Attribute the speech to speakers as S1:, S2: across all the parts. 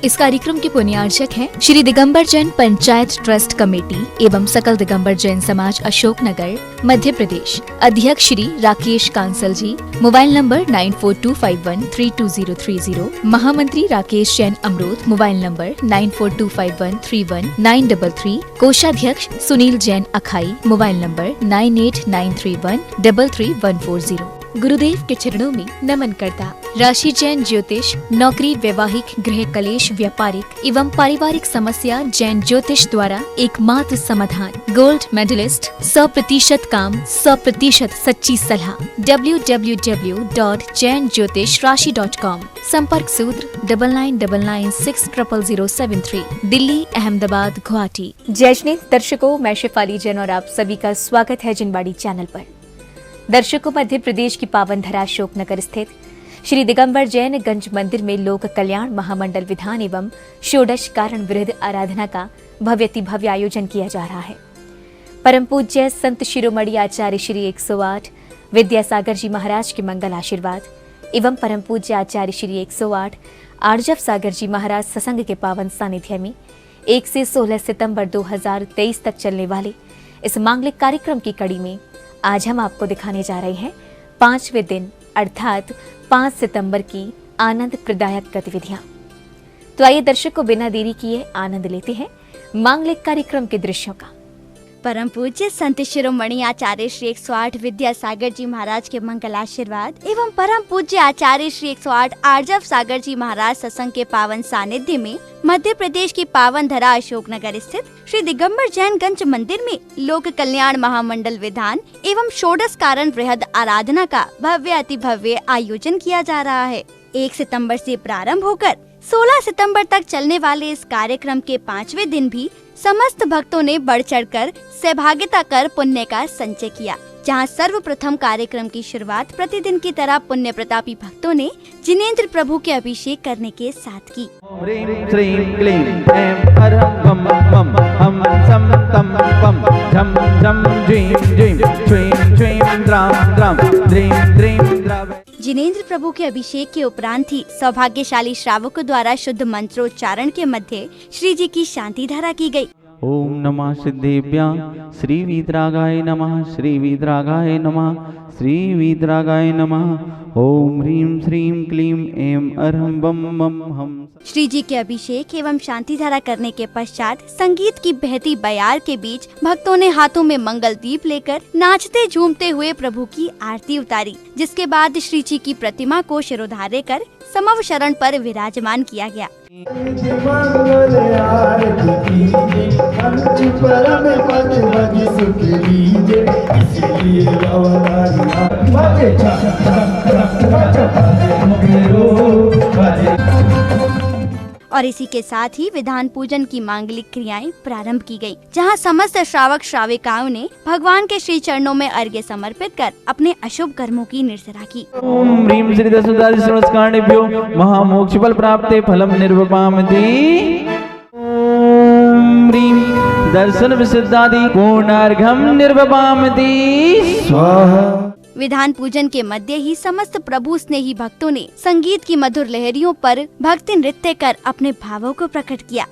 S1: इस कार्यक्रम के पुण्यार्चक हैं श्री दिगंबर जैन पंचायत ट्रस्ट कमेटी एवं सकल दिगंबर जैन समाज अशोकनगर मध्य प्रदेश। अध्यक्ष श्री राकेश कांसल जी। Mobile number 9425132030। महामंत्री राकेश जैन अमरोद। Mobile number 9425131933। कोषाध्यक्ष सुनील जैन अखाई। Mobile number 9893133140। गुरुदेव के चरणों में नमन करता राशि जैन ज्योतिष नौकरी, वैवाहिक, गृह कलेश, व्यापारिक एवं पारिवारिक समस्या जैन ज्योतिष द्वारा एकमात्र समाधान। गोल्ड मेडलिस्ट, 100% काम, 100% सच्ची सलाह। www.jainjyotishrashi.com। संपर्क सूत्र 9999600073। दिल्ली, अहमदाबाद, गुवाहाटी। जय श्री दर्शकों, मैं शेफाली जैन और आप सभी का स्वागत है जिनवाड़ी चैनल पर। दर्शकों, मध्य प्रदेश की पावन धरा अशोकनगर स्थित श्री दिगंबर जैन गंज मंदिर में लोक कल्याण महामंडल विधान एवं षोडश कारण वृहद आराधना का भव्य आयोजन किया जा रहा है। परम पूज्य संत शिरोमणि आचार्य श्री 108 विद्यासागर जी महाराज के मंगल आशीर्वाद एवं परम पूज्य आचार्य श्री 108 आर्जव सागर जी महाराज सत्संग के पावन सानिध्य में 1 से 16 सितंबर 2023 तक चलने वाले इस मांगलिक कार्यक्रम की कड़ी में आज हम आपको दिखाने जा रहे हैं 5वें दिन अर्थात 5 सितंबर की आनंद प्रदायक गतिविधियां। तो आइए दर्शकों, बिना देरी किए आनंद लेते हैं मांगलिक कार्यक्रम के दृश्यों का।
S2: परम पूज्य संत शिरोमणि आचार्य श्री 108 विद्यासागर जी महाराज के मंगल आशीर्वाद एवं परम पूज्य आचार्य श्री 108 आर्जव सागर जी महाराज सत्संग के पावन सानिध्य में मध्य प्रदेश की पावन धरा अशोकनगर स्थित श्री दिगंबर जैन गंज मंदिर में लोक कल्याण महामंडल विधान एवं षोडश कारण वृहद आराधना का भव्य आयोजन किया जा रहा है। 1 सितंबर से प्रारंभ होकर 16 सितंबर तक चलने वाले इस कार्यक्रम के 5वें दिन भी समस्त भक्तों ने बढ़ चढ़कर सहभागिता कर पुण्य का संचय किया। जहां सर्वप्रथम कार्यक्रम की शुरुआत प्रतिदिन की तरह पुण्य प्रतापी भक्तों ने जिनेंद्र प्रभु के अभिषेक करने के साथ की।
S3: ह्रीं श्रीं क्लीं ऐं हरं बम बम हम सम तम पम झम झम ज्वीं ज्वीं श्रीं श्रीं द्रां द्रां द्रीं द्रीं द्राव।
S2: जिनेंद्र प्रभु के अभिषेक के उपरांत ही सौभाग्यशाली श्रावकों द्वारा शुद्ध मंत्रोच्चारण के मध्य श्री जी की शांति धारा की गई।
S3: ओम नमः सिद्धेभ्यां श्री वीतरागाय नमः, श्री वीतरागाय नमः, श्री वीतरागाय नमः। ओम ह्रीं श्रीं क्लीं ऐं अरहं बम बम हम।
S2: श्री जी के अभिषेक एवं शांति धारा करने के पश्चात संगीत की बहती बयार के बीच भक्तों ने हाथों में मंगल दीप लेकर नाचते झूमते हुए प्रभु की आरती उतारी, जिसके बाद श्री जी की प्रतिमा को शिरोधार्य कर समव शरण पर विराजमान किया गया। और इसी के साथ ही विधान पूजन की मांगलिक क्रियाएं प्रारंभ की गयी, जहां समस्त श्रावक श्राविकाओं ने भगवान के श्री चरणों में अर्घ्य समर्पित कर अपने अशुभ कर्मों की निर्जरा की।
S3: ओम ह्रीं श्री दशदादिश्रवस्कार्णेभ्यो महामोक्ष फल प्राप्ते फलम निर्वपामति। ओम ह्रीं दर्शन विसिद्धादि पूर्णार्घम निर्वपामति स्वाहा।
S2: विधान पूजन के मध्य ही समस्त प्रभु स्नेही भक्तों ने संगीत की मधुर लहरियों पर भक्ति नृत्य कर अपने भावों को प्रकट किया।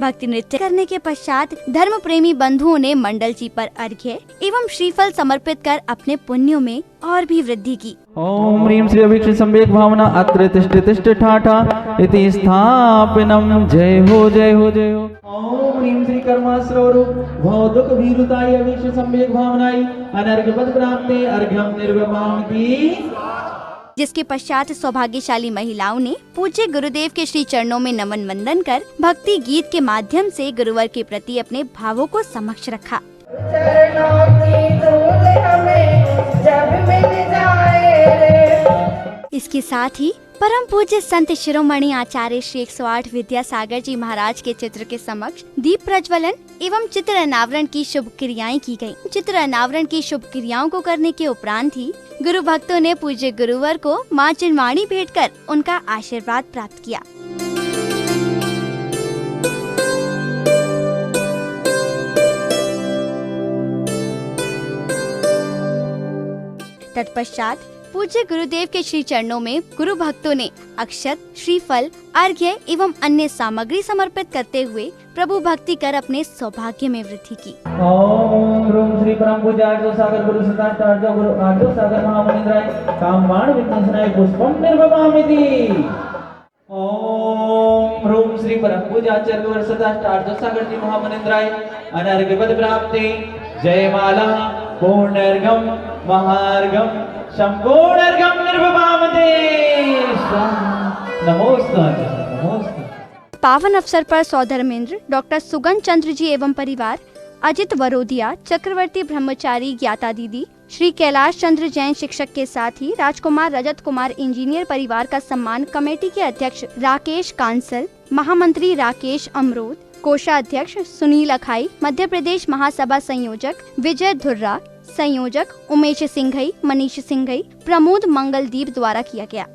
S2: भक्ति नृत्य करने के पश्चात धर्म प्रेमी बंधुओं ने मंडल जी पर अर्घ्य एवं श्रीफल समर्पित कर अपने पुण्यों में और भी वृद्धि की।
S3: ओम ह्रीं श्री अभीक्ष संवेक भावना अत्र तिष्ठ तिष्ठ ठाठा इति स्थापनम। जय हो जय हो जय हो। ओम ह्रीं श्री कर्माश्रवरु भव दुख भीरुताय अभीक्ष संवेक भावनाय अनर्घ पद प्राप्ते अर्घ्यम निर्वपामति।
S2: जिसके पश्चात सौभाग्यशाली महिलाओं ने पूज्य गुरुदेव के श्री चरणों में नमन वंदन कर भक्ति गीत के माध्यम से गुरुवर के प्रति अपने भावों को समक्ष रखा। इसके साथ ही परम पूज्य संत शिरोमणि आचार्य श्री 108 विद्यासागर जी महाराज के चित्र के समक्ष दीप प्रज्वलन एवं चित्र अनावरण की शुभ क्रियाएं की गयी। चित्र अनावरण की शुभ क्रियाओं को करने के उपरांत ही गुरु भक्तों ने पूज्य गुरुवर को मां चिन्वाणी भेंट कर उनका आशीर्वाद प्राप्त किया। तत्पश्चात पूज्य गुरुदेव के श्री चरणों में गुरु भक्तों ने अक्षत, श्रीफल, अर्घ्य एवं अन्य सामग्री समर्पित करते हुए प्रभु भक्ति कर अपने सौभाग्य में वृद्धि की।
S3: ओम ह्रूम श्री परम पूज्य आर्य सागर गुरु सदाचार्य आर्य गुरु आर्य सागर महामुनिंद्राय कामबाण विघ्ननाशाय पुष्पम निर्वपामिति। ओम ह्रूम श्री परम पूज्य आचार्य गुरु सदाचार्य आर्य सागर जी महामुनिंद्राय अनर्घ्य पद प्राप्ति जयमाला पूर्णर्घम महार्घम संपूर्णर्घम निर्वपामिति। नमोस्तुते नमोस्तुते।
S2: पावन अवसर पर सौधर्मेंद्र डॉक्टर सुगन चंद्र जी एवं परिवार, अजित वरोधिया, चक्रवर्ती ब्रह्मचारी ज्ञाता दीदी, श्री कैलाश चंद्र जैन शिक्षक के साथ ही राजकुमार रजत कुमार इंजीनियर परिवार का सम्मान कमेटी के अध्यक्ष राकेश कांसल, महामंत्री राकेश अमरोद, कोषाध्यक्ष सुनील अखाई, मध्य प्रदेश महासभा संयोजक विजय धुर्रा, संयोजक उमेश सिंघई, मनीष सिंघई, प्रमोद मंगलदीप द्वारा किया गया।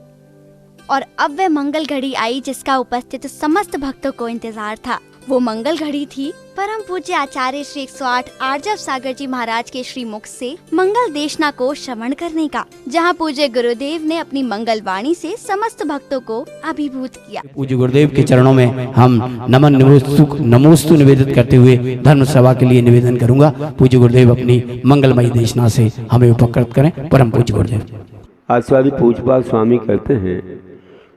S2: और अब वह मंगल घड़ी आई जिसका उपस्थित समस्त भक्तों को इंतजार था। वो मंगल घड़ी थी परम पूज्य आचार्य श्री 108 आर्जव सागर जी महाराज के श्री मुख से मंगल देशना को श्रवण करने का, जहां पूज्य गुरुदेव ने अपनी मंगल वाणी से समस्त भक्तों को अभिभूत किया।
S4: पूज्य गुरुदेव के चरणों में हम नमन नमोस्तु निवेदित करते हुए धर्म सभा के लिए निवेदन करूंगा। पूज्य गुरुदेव अपनी मंगलमयी देशना से हमें उपकृत करें। परम पूज्य गुरुदेव।
S5: आचार्य पूज्यपाद स्वामी कहते हैं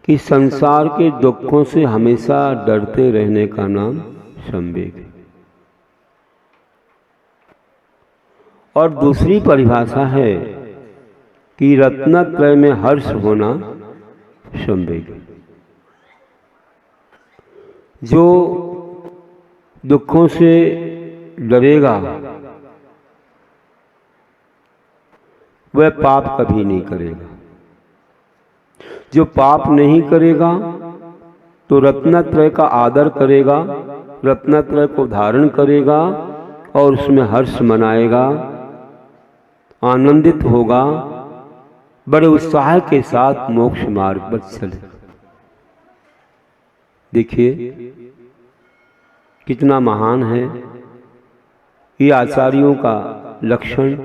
S5: कि संसार के दुखों से हमेशा डरते रहने का नाम संवेग है। और दूसरी परिभाषा है कि रत्नत्रय में हर्ष होना संवेग है। जो दुखों से डरेगा वह पाप कभी नहीं करेगा। जो पाप नहीं करेगा तो रत्नत्रय का आदर करेगा, रत्नत्रय को धारण करेगा और उसमें हर्ष मनाएगा, आनंदित होगा, बड़े उत्साह के साथ मोक्ष मार्ग पर चलेगा। देखिए कितना महान है ये आचार्यों का लक्षण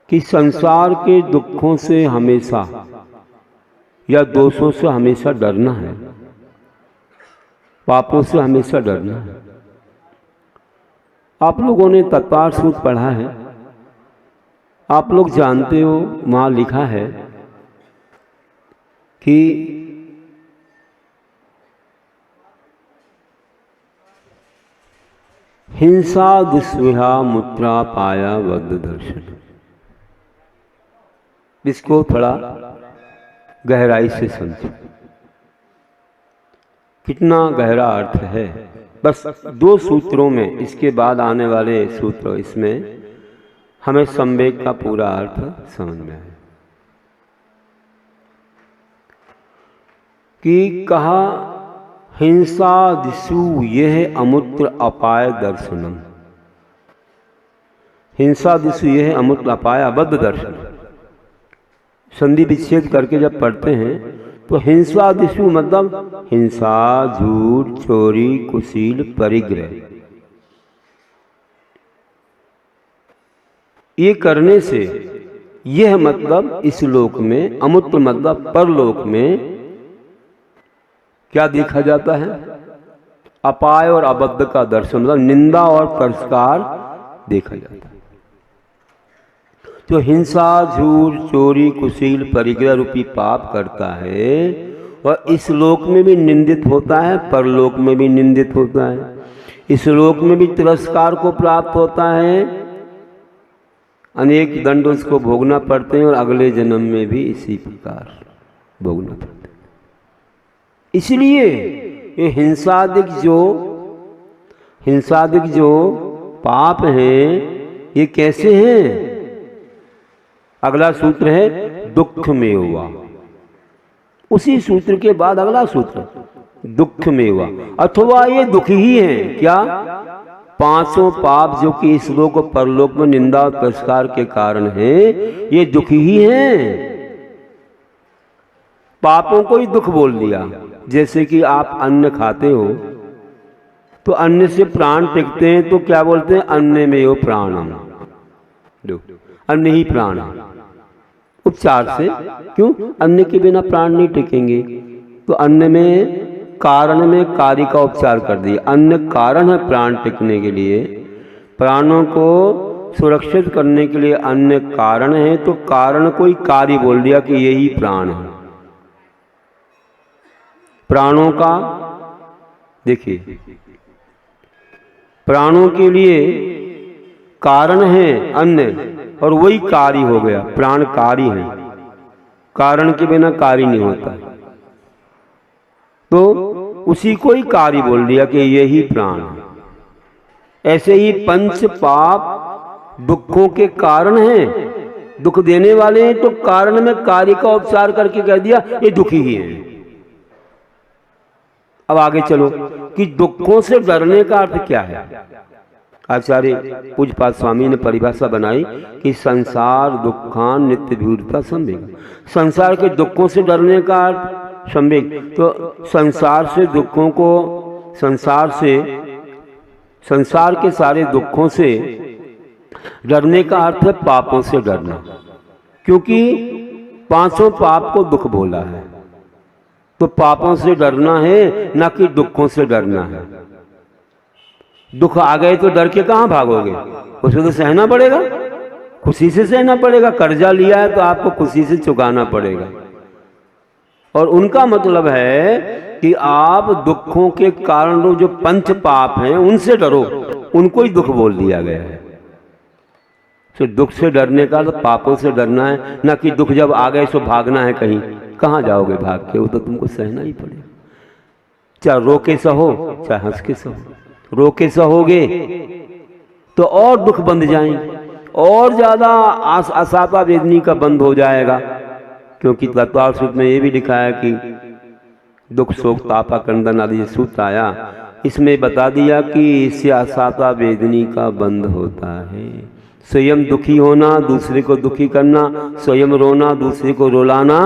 S5: कि संसार के दुखों से हमेशा या दोषों से हमेशा डरना है, पापों से हमेशा डरना है। आप लोगों ने तत्पर सूत्र पढ़ा है, आप लोग जानते हो वहाँ लिखा है कि हिंसा दुस्विहा मुत्रा पाया वद दर्शन। इसको थोड़ा गहराई से समझो, कितना गहरा अर्थ है। बस 2 सूत्रों में, इसके बाद आने वाले सूत्र, इसमें हमें संवेग का पूरा अर्थ समझ में आए। कि कहा हिंसा दिशु यह अमूत्र अपाय दर्शनम। हिंसा दिशु यह अमूत्र अपाय अबद्ध दर्शन। संधि विच्छेद करके जब पढ़ते हैं तो हिंसा दिशु मतलब हिंसा, झूठ, चोरी, कुशील, परिग्रह, ये करने से यह मतलब इस लोक में, अमूत्र मतलब परलोक में क्या देखा जाता है? अपाय और अबद्ध का दर्शन, मतलब निंदा और तिरस्कार देखा जाता है। जो हिंसा, झूठ, चोरी, कुशील, परिग्रह रूपी पाप करता है वह इस लोक में भी निंदित होता है, परलोक में भी निंदित होता है। इस लोक में भी तिरस्कार को प्राप्त होता है, अनेक दंड उसको भोगना पड़ते हैं और अगले जन्म में भी इसी प्रकार भोगना पड़ता है। इसलिए ये हिंसादिक जो पाप हैं ये कैसे हैं? अगला सूत्र है दुख में हुआ। उसी सूत्र के बाद अगला सूत्र दुख में हुआ, अथवा ये दुखी ही हैं। क्या? 5 पाप जो कि इस लोक और परलोक में निंदा और तिरस्कार के कारण है, ये दुखी ही हैं। पापों को ही दुख बोल दिया। जैसे कि आप अन्न खाते हो तो अन्न से प्राण टिकते हैं, तो क्या बोलते हैं? अन्न में हो प्राणम, अन्न ही प्राण है। उपचार से। क्यों? अन्न के बिना प्राण नहीं टिकेंगे। तो अन्न में कारण में कार्य का उपचार कर दिया। अन्न कारण है प्राण टिकने के लिए, प्राणों को सुरक्षित करने के लिए अन्न कारण है, तो कारण को ही कार्य बोल दिया कि यही प्राण है। प्राणों का देखिए, प्राणों के लिए कारण है अन्न और वही कार्य हो गया। प्राण कार्य है, कारण के बिना कार्य नहीं होता, तो उसी को ही कार्य बोल दिया कि यही प्राण है। ऐसे ही पंच पाप दुखों के कारण हैं, दुख देने वाले हैं, तो कारण में कार्य का उपचार करके कह दिया ये दुखी ही है। अब आगे चलो कि दुखों से डरने का अर्थ क्या है। आचार्य पूज्यपाद स्वामी ने परिभाषा बनाई कि संसार दुखान नित्य विरूपता संवेग। संसार के दुखों से डरने का अर्थ संवेग, तो संसार से दुखों को, संसार के सारे दुखों से डरने का अर्थ है पापों से डरना, क्योंकि पांचों पाप को दुख बोला है। तो पापों से डरना है, ना कि दुखों से डरना है। दुख आ गए तो डर के कहां भागोगे, उसको तो सहना पड़ेगा, खुशी से सहना पड़ेगा। कर्जा लिया है तो आपको खुशी से चुकाना पड़ेगा। और उनका मतलब है कि आप दुखों के कारण जो पंच पाप हैं उनसे डरो, उनको ही दुख बोल दिया गया है। तो दुख से डरने का तो पापों से डरना है, ना कि दुख जब आ गए तो भागना है कहीं। कहाँ जाओगे भाग के, वो तो तुमको सहना ही पड़ेगा। चाहे रो के सहो चाहे हंस के सहो। रो के सहोगे तो और दुख बंध जाएंगे, और ज्यादा आसाता वेदनी का बंद हो जाएगा। क्योंकि तत्वार सूत्र में ये भी लिखा है कि दुख शोक तापा क्रंदन आदि सूत्र आया, इसमें बता दिया कि इससे आसाता वेदनी का बंद होता है। स्वयं दुखी होना, दूसरे को दुखी करना, स्वयं रोना, दूसरे को रुलाना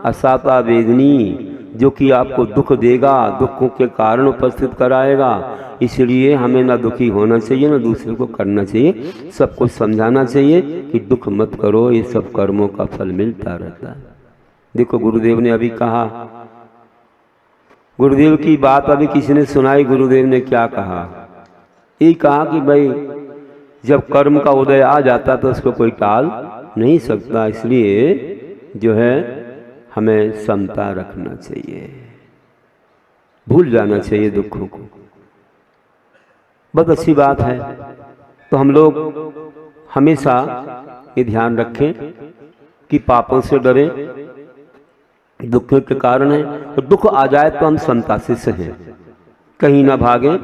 S5: असाता वेदनी, जो कि आपको दुख देगा, दुखों के कारण उपस्थित कराएगा। इसलिए हमें ना दुखी होना चाहिए, ना दूसरे को करना चाहिए। सबको समझाना चाहिए कि दुख मत करो, ये सब कर्मों का फल मिलता रहता है। देखो गुरुदेव ने अभी कहा, गुरुदेव की बात अभी किसी ने सुनाई। गुरुदेव ने क्या कहा? ये कहा कि भाई जब कर्म का उदय आ जाता तो उसको कोई टाल नहीं सकता, इसलिए जो है हमें समता रखना चाहिए, भूल जाना चाहिए दुखों को। बहुत अच्छी बात है। तो हम लोग हमेशा ये ध्यान रखें कि पापों से डरें, दुखों के कारण है। तो दुख आ जाए तो हम समता से सहें, कहीं ना भागें।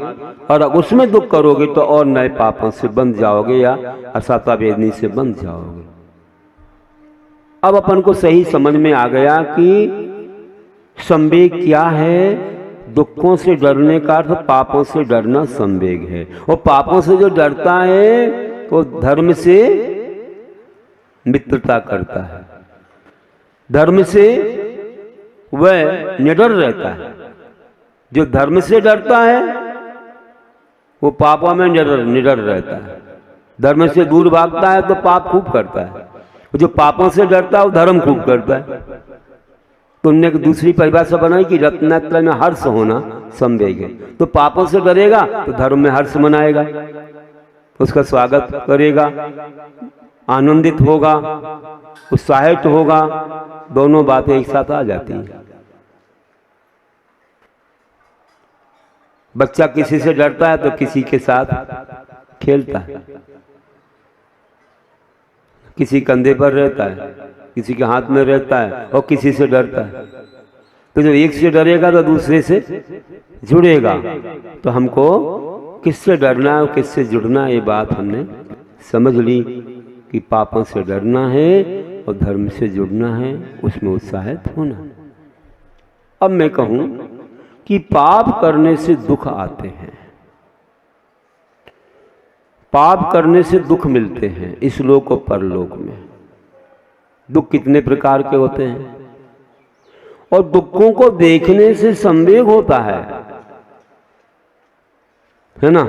S5: और उसमें दुख करोगे तो और नए पापों से बंध जाओगे या असाता वेदनी से बंध जाओगे। अब अपन को सही समझ में आ गया कि संवेग क्या है। दुखों से डरने का अर्थ पापों से डरना संवेग है। और पापों से जो डरता है वो धर्म से मित्रता करता है, धर्म से वह निडर रहता है। जो धर्म से डरता है वो पापों में निडर रहता है। धर्म से दूर भागता है तो पाप खूब करता है। जो पापों से डरता है वो धर्म खूब करता है। तो उनने एक दूसरी परिभाषा बनाई कि रत्नत्रय में हर्ष होना संवेग है। तो पापों से डरेगा तो धर्म में हर्ष मनाएगा, उसका स्वागत करेगा, आनंदित होगा, उत्साहित होगा। दोनों बातें एक साथ आ जाती हैं। बच्चा किसी से डरता है तो किसी के साथ खेलता है, किसी कंधे पर रहता है, किसी के हाथ में रहता है, और किसी से डरता है। तो जब एक से डरेगा तो दूसरे से जुड़ेगा। तो हमको किससे डरना है और किससे जुड़ना है, ये बात हमने समझ ली कि पापों से डरना है और धर्म से जुड़ना है, उसमें उत्साहित होना। अब मैं कहूं कि पाप करने से दुख आते हैं, पाप करने से दुख मिलते हैं इस लोक और परलोक में। दुख कितने प्रकार के होते हैं, और दुखों को देखने से संवेग होता है ना।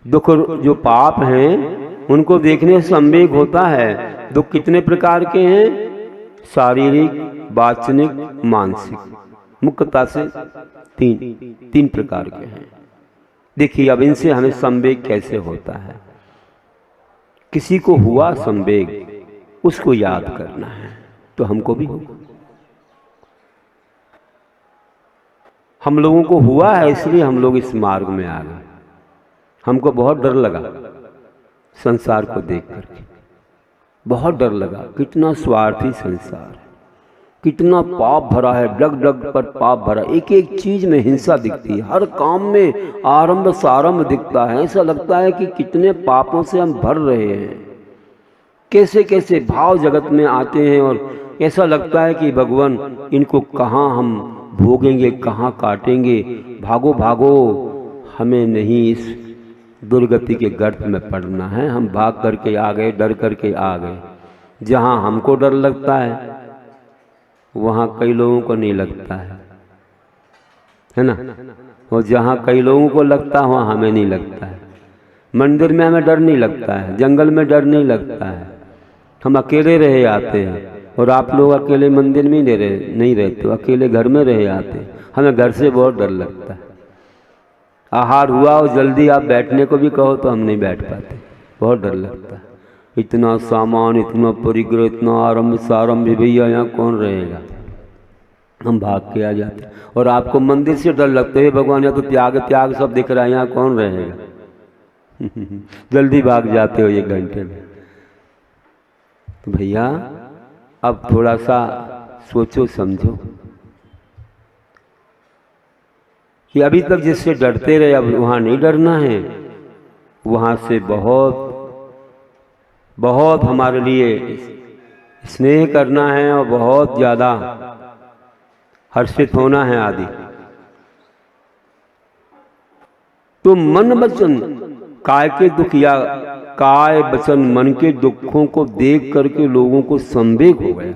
S5: दुख जो पाप हैं उनको देखने से संवेग होता है। दुख कितने प्रकार के हैं? शारीरिक, वाचनिक, मानसिक, मुख्यतः से तीन प्रकार के हैं। देखिए अब इनसे हमें संवेग कैसे होता है। किसी को हुआ संवेग, उसको याद करना है तो हमको भी होगा। हम लोगों को हुआ है इसलिए हम लोग इस मार्ग में आ गए। हमको बहुत डर लगा संसार को देख करके, बहुत डर लगा। कितना स्वार्थी संसार है, कितना पाप भरा है, डग डग पर पाप भरा। एक एक चीज में हिंसा दिखती है, हर काम में आरंभ सारंभ दिखता है। ऐसा लगता है कि कितने पापों से हम भर रहे हैं। कैसे कैसे भाव जगत में आते हैं और ऐसा लगता है कि भगवान इनको कहाँ हम भोगेंगे, कहाँ काटेंगे। भागो भागो, हमें नहीं इस दुर्गति के गर्त में पड़ना है। हम भाग करके आ गए, डर करके आ गए। जहाँ हमको डर लगता है वहाँ कई लोगों को नहीं लगता है ना। और जहाँ कई लोगों को लगता है वहाँ हमें नहीं लगता है। मंदिर में हमें डर नहीं लगता है, जंगल में डर नहीं लगता है। हम अकेले रहे आते हैं और आप लोग अकेले मंदिर में नहीं रहते, अकेले घर में रहे आते। हमें घर से बहुत डर लगता है। आहार हुआ और जल्दी आप बैठने को भी कहो तो हम नहीं बैठ पाते, बहुत डर लगता है। इतना सामान, इतना परिग्रह, इतना आरंभ सारंभ, भैया यहाँ कौन रहेगा। हम भाग के आ जाते हैं। और आपको मंदिर से डर लगता है, भगवान यहाँ तो त्याग त्याग सब दिख रहा है, यहाँ कौन रहेगा। जल्दी भाग जाते हो 1 घंटे में। तो भैया अब थोड़ा सा सोचो समझो कि अभी तक जिससे डरते रहे अब वहाँ नहीं डरना है। वहाँ से बहुत बहुत हमारे लिए स्नेह करना है और बहुत ज़्यादा हर्षित होना है आदि। तो मन वचन काय के दुख या काय वचन मन के दुखों को देख करके लोगों को संवेग हो गया।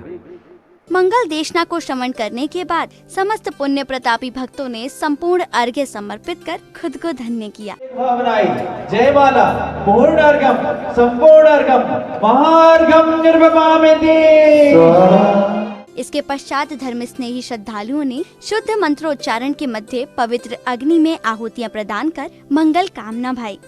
S2: मंगल देशना को श्रवण करने के बाद समस्त पुण्य प्रतापी भक्तों ने संपूर्ण अर्घ्य समर्पित कर खुद को धन्य किया।
S3: भावनाई जय माला पूर्णार्घम संपूर्णार्घम महार्घम निर्विवामेति।
S2: इसके पश्चात धर्म स्नेही श्रद्धालुओं ने शुद्ध मंत्रोच्चारण के मध्य पवित्र अग्नि में आहुतियां प्रदान कर मंगल कामना भाई।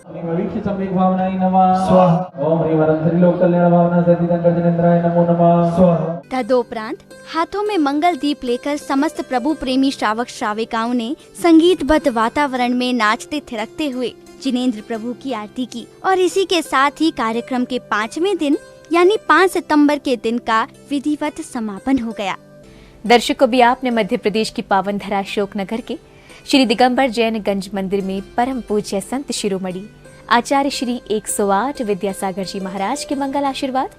S2: तदोपरांत हाथों में मंगल दीप लेकर समस्त प्रभु प्रेमी श्रावक श्राविकाओं ने संगीतबद्ध वातावरण में नाचते थिरकते हुए जिनेंद्र प्रभु की आरती की। और इसी के साथ ही कार्यक्रम के 5वें दिन यानी 5 सितंबर के दिन का विधिवत समापन हो गया।
S1: दर्शकों भी आपने मध्य प्रदेश की पावन धरा अशोकनगर के श्री दिगंबर जैन गंज मंदिर में परम पूज्य संत शिरोमणि आचार्य श्री 108 विद्यासागर जी महाराज के मंगल आशीर्वाद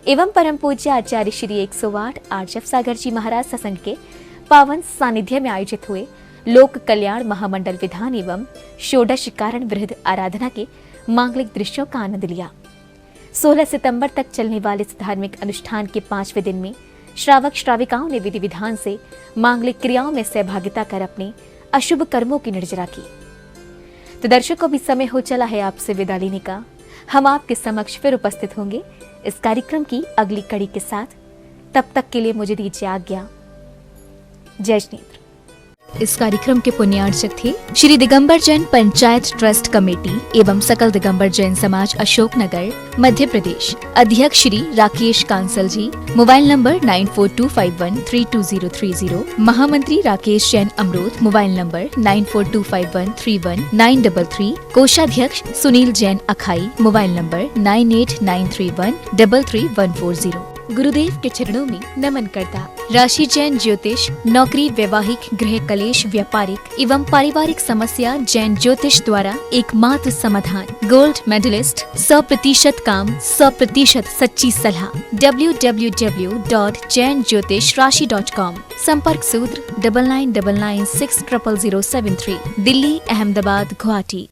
S1: एवं परम पूज्य आचार्य श्री 108 आर्जव सागर जी महाराज सत्संग के पावन सानिध्य में आयोजित हुए लोक कल्याण महामंडल विधान एवं षोडश कारण वृहद आराधना के मांगलिक दृश्यों का आनंद लिया। 16 सितंबर तक चलने वाले इस धार्मिक अनुष्ठान के 5वें दिन में श्रावक श्राविकाओं ने विधि विधान से मांगलिक क्रियाओं में सहभागिता कर अपने अशुभ कर्मों की निर्जरा की। तो दर्शकों भी समय हो चला है आपसे विदा लेने का। हम आपके समक्ष फिर उपस्थित होंगे इस कार्यक्रम की अगली कड़ी के साथ। तब तक के लिए मुझे दीजिए आज्ञा। जय जिनेंद्र। इस कार्यक्रम के पुण्यार्चक थे श्री दिगंबर जैन पंचायत ट्रस्ट कमेटी एवं सकल दिगंबर जैन समाज अशोकनगर मध्य प्रदेश। अध्यक्ष श्री राकेश कांसल जी। Mobile number 9425132030। महामंत्री राकेश जैन अमरोद। Mobile number 9425131933। कोषाध्यक्ष सुनील जैन अखाई। Mobile number 9893133140। गुरुदेव के चरणों में नमन करता राशि जैन ज्योतिष नौकरी, वैवाहिक, गृह कलेश, व्यापारिक एवं पारिवारिक समस्या जैन ज्योतिष द्वारा एकमात्र समाधान। गोल्ड मेडलिस्ट, 100% काम, 100% सच्ची सलाह। www.jainjyotishrashi.com। संपर्क सूत्र 9999600073। दिल्ली, अहमदाबाद, गुवाहाटी।